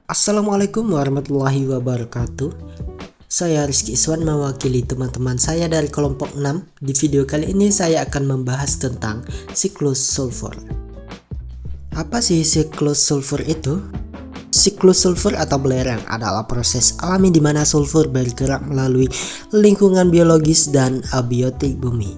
Assalamualaikum warahmatullahi wabarakatuh. Saya Rizky Iswan mewakili teman-teman saya dari kelompok 6. Di video kali ini saya akan membahas tentang siklus sulfur. Apa sih siklus sulfur itu? Siklus sulfur atau belerang adalah proses alami di mana sulfur bergerak melalui lingkungan biologis dan abiotik bumi.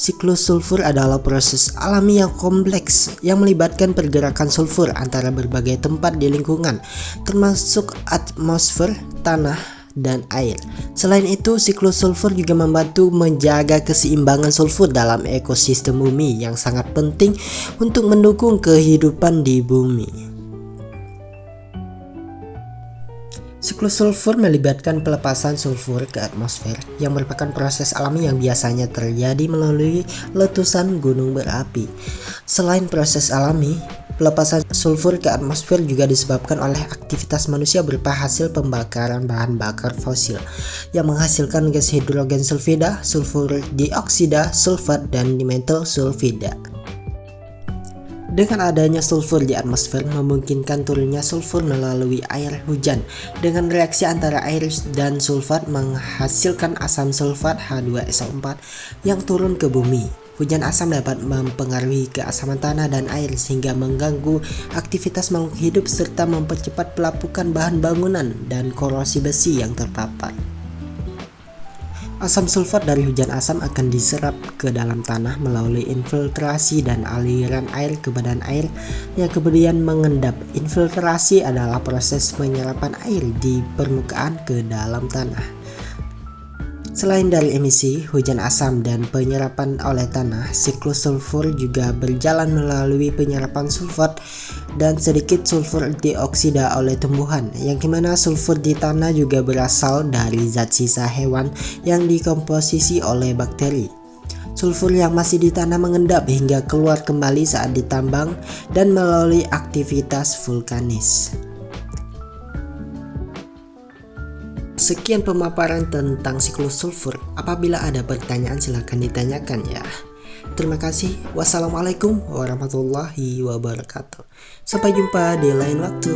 Siklus sulfur adalah proses alami yang kompleks yang melibatkan pergerakan sulfur antara berbagai tempat di lingkungan, termasuk atmosfer, tanah, dan air. Selain itu, siklus sulfur juga membantu menjaga keseimbangan sulfur dalam ekosistem bumi yang sangat penting untuk mendukung kehidupan di bumi. Siklus sulfur melibatkan pelepasan sulfur ke atmosfer yang merupakan proses alami yang biasanya terjadi melalui letusan gunung berapi. Selain proses alami, pelepasan sulfur ke atmosfer juga disebabkan oleh aktivitas manusia berupa hasil pembakaran bahan bakar fosil yang menghasilkan gas hidrogen sulfida, sulfur dioksida, sulfat, dan dimetil sulfida. Dengan adanya sulfur di atmosfer memungkinkan turunnya sulfur melalui air hujan. Dengan reaksi antara air dan sulfat menghasilkan asam sulfat H2SO4 yang turun ke bumi. Hujan asam dapat mempengaruhi keasaman tanah dan air sehingga mengganggu aktivitas makhluk hidup serta mempercepat pelapukan bahan bangunan dan korosi besi yang terpapar. Asam sulfat dari hujan asam akan diserap ke dalam tanah melalui infiltrasi dan aliran air ke badan air yang kemudian mengendap. Infiltrasi adalah proses penyerapan air di permukaan ke dalam tanah. Selain dari emisi, hujan asam, dan penyerapan oleh tanah, siklus sulfur juga berjalan melalui penyerapan sulfat dan sedikit sulfur dioksida oleh tumbuhan, yang dimana sulfur di tanah juga berasal dari zat sisa hewan yang dikomposisi oleh bakteri. Sulfur yang masih di tanah mengendap hingga keluar kembali saat ditambang dan melalui aktivitas vulkanis. Sekian pemaparan tentang siklus sulfur. Apabila ada pertanyaan silahkan ditanyakan ya. Terima kasih. Wassalamualaikum warahmatullahi wabarakatuh. Sampai jumpa di lain waktu.